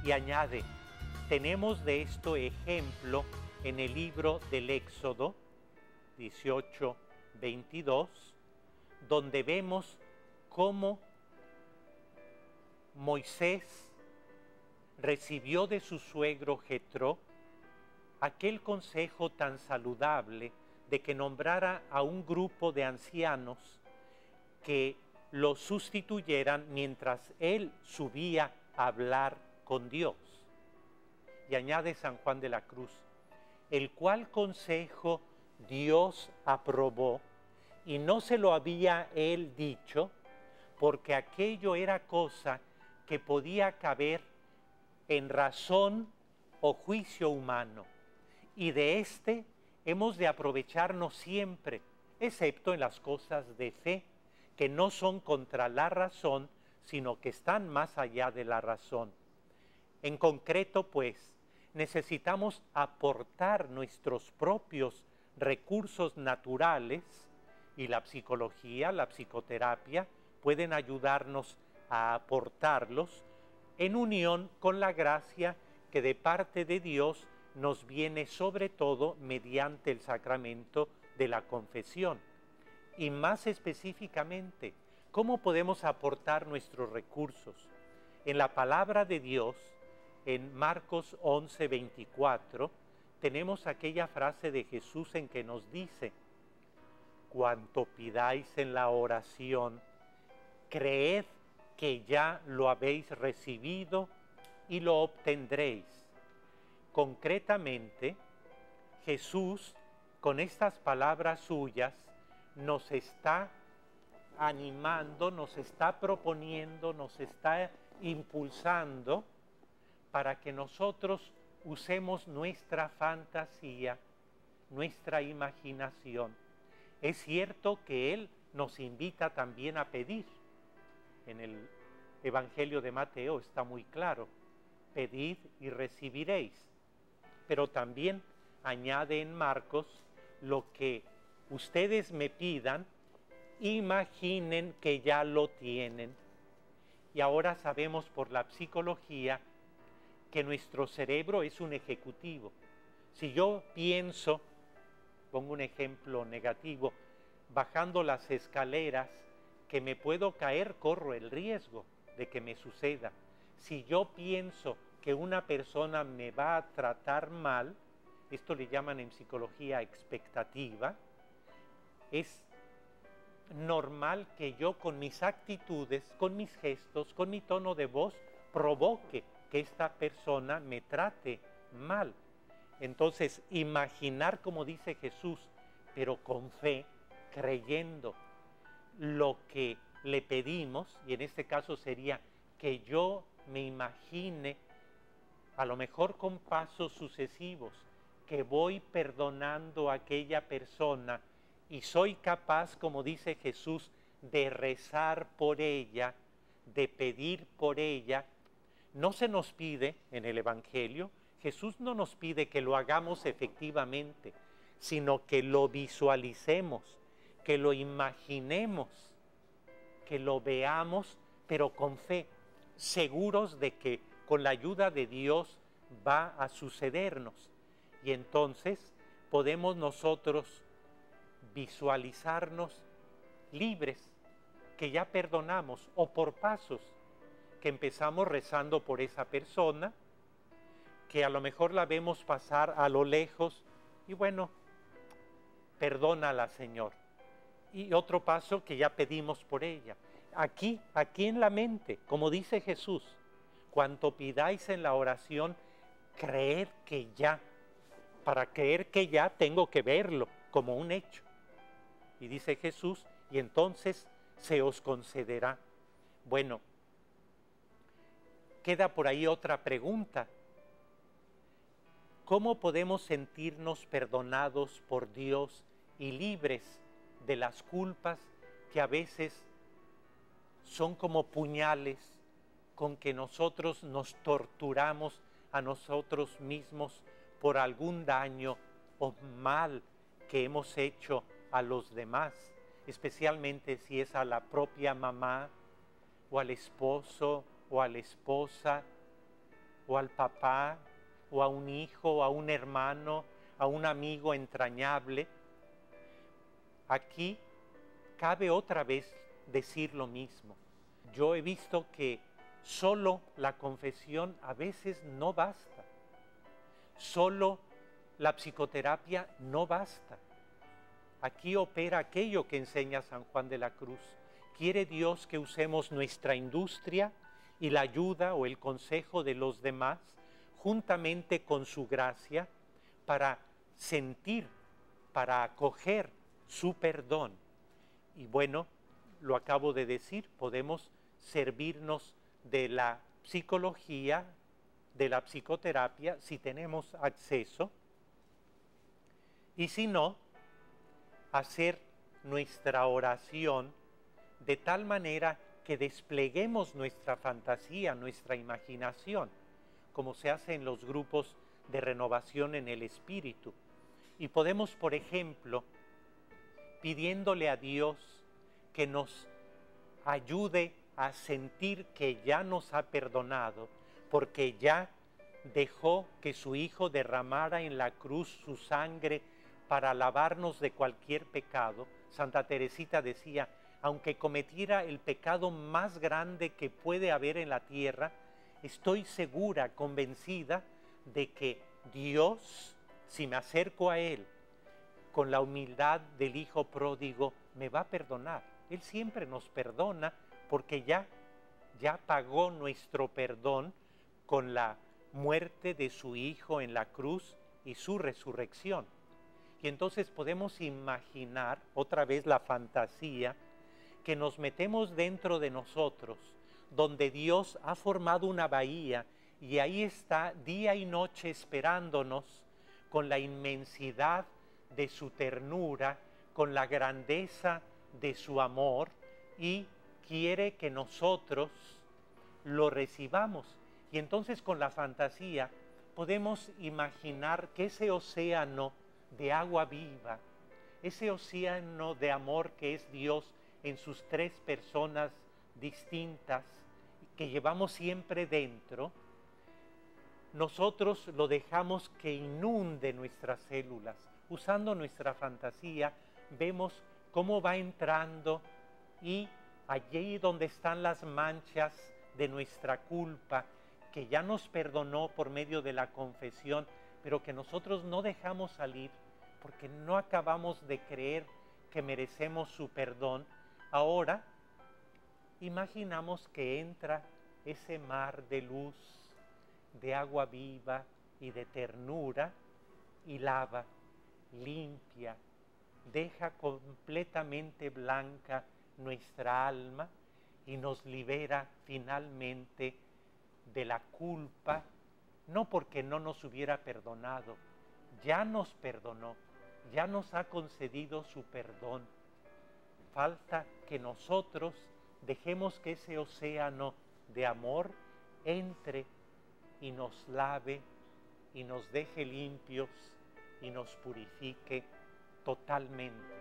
Y añade, tenemos de esto ejemplo en el libro del Éxodo 18:22, donde vemos cómo Moisés recibió de su suegro Jetro aquel consejo tan saludable de que nombrara a un grupo de ancianos que lo sustituyeran mientras él subía a hablar con Dios. Y añade San Juan de la Cruz, el cual consejo Dios aprobó y no se lo había él dicho, porque aquello era cosa que podía caber en razón o juicio humano, y de éste hemos de aprovecharnos siempre, excepto en las cosas de fe, que no son contra la razón, sino que están más allá de la razón. En concreto, pues, necesitamos aportar nuestros propios recursos naturales, y la psicología, la psicoterapia, pueden ayudarnos a aportarlos en unión con la gracia que de parte de Dios nos viene sobre todo mediante el sacramento de la confesión. Y más específicamente, ¿cómo podemos aportar nuestros recursos? En la palabra de Dios, en Marcos 11:24, tenemos aquella frase de Jesús en que nos dice, cuanto pidáis en la oración, creed que ya lo habéis recibido y lo obtendréis. Concretamente, Jesús, con estas palabras suyas, nos está animando, nos está proponiendo, nos está impulsando para que nosotros usemos nuestra fantasía, nuestra imaginación. Es cierto que Él nos invita también a pedir. En el Evangelio de Mateo está muy claro, pedid y recibiréis. Pero también añade en Marcos, lo que ustedes me pidan, imaginen que ya lo tienen. Y ahora sabemos por la psicología que nuestro cerebro es un ejecutivo. Si yo pienso, pongo un ejemplo negativo, bajando las escaleras, que me puedo caer, corro el riesgo de que me suceda. Si yo pienso que una persona me va a tratar mal, esto le llaman en psicología expectativa, es normal que yo con mis actitudes, con mis gestos, con mi tono de voz, provoque que esta persona me trate mal. Entonces, imaginar, como dice Jesús, pero con fe, creyendo lo que le pedimos, y en este caso sería que yo me imagine, a lo mejor con pasos sucesivos, que voy perdonando a aquella persona y soy capaz, como dice Jesús, de rezar por ella, de pedir por ella. No se nos pide en el Evangelio, Jesús no nos pide que lo hagamos efectivamente, sino que lo visualicemos, que lo imaginemos, que lo veamos, pero con fe, seguros de que con la ayuda de Dios va a sucedernos. Y entonces podemos nosotros visualizarnos libres, que ya perdonamos, o por pasos, que empezamos rezando por esa persona, que a lo mejor la vemos pasar a lo lejos, y bueno, perdónala, Señor. Y otro paso que ya pedimos por ella. Aquí en la mente, como dice Jesús, cuanto pidáis en la oración, creed que ya. Para creer que ya tengo que verlo como un hecho. Y dice Jesús, y entonces se os concederá. Bueno, queda por ahí otra pregunta. ¿Cómo podemos sentirnos perdonados por Dios y libres de las culpas que a veces son como puñales con que nosotros nos torturamos a nosotros mismos por algún daño o mal que hemos hecho a los demás, especialmente si es a la propia mamá o al esposo o a la esposa? o al papá, o a un hijo, o a un hermano, a un amigo entrañable. Aquí cabe otra vez decir lo mismo. Yo he visto que solo la confesión a veces no basta. Solo la psicoterapia no basta. Aquí opera aquello que enseña San Juan de la Cruz. Quiere Dios que usemos nuestra industria y la ayuda o el consejo de los demás, juntamente con su gracia, para sentir, para acoger su perdón. Y bueno, lo acabo de decir, podemos servirnos de la psicología, de la psicoterapia, si tenemos acceso, y si no, hacer nuestra oración de tal manera que despleguemos nuestra fantasía, nuestra imaginación, como se hace en los grupos de renovación en el espíritu. Y podemos, por ejemplo, pidiéndole a Dios que nos ayude a sentir que ya nos ha perdonado, porque ya dejó que su Hijo derramara en la cruz su sangre para lavarnos de cualquier pecado. Santa Teresita decía, aunque cometiera el pecado más grande que puede haber en la tierra, estoy segura, convencida de que Dios, si me acerco a Él con la humildad del Hijo pródigo, me va a perdonar. Él siempre nos perdona porque ya pagó nuestro perdón con la muerte de su Hijo en la cruz y su resurrección. Y entonces podemos imaginar otra vez la fantasía, que nos metemos dentro de nosotros, donde Dios ha formado una bahía y ahí está día y noche esperándonos con la inmensidad de su ternura, con la grandeza de su amor, y quiere que nosotros lo recibamos. Y entonces con la fantasía podemos imaginar que ese océano de agua viva, ese océano de amor que es Dios en sus tres personas distintas, que llevamos siempre dentro, nosotros lo dejamos que inunde nuestras células. Usando nuestra fantasía, vemos cómo va entrando, y allí donde están las manchas de nuestra culpa, que ya nos perdonó por medio de la confesión, pero que nosotros no dejamos salir porque no acabamos de creer que merecemos su perdón. Ahora imaginamos que entra ese mar de luz, de agua viva y de ternura, y lava, limpia, deja completamente blanca nuestra alma y nos libera finalmente de la culpa, no porque no nos hubiera perdonado, ya nos perdonó, ya nos ha concedido su perdón. Falta que nosotros dejemos que ese océano de amor entre y nos lave y nos deje limpios y nos purifique totalmente.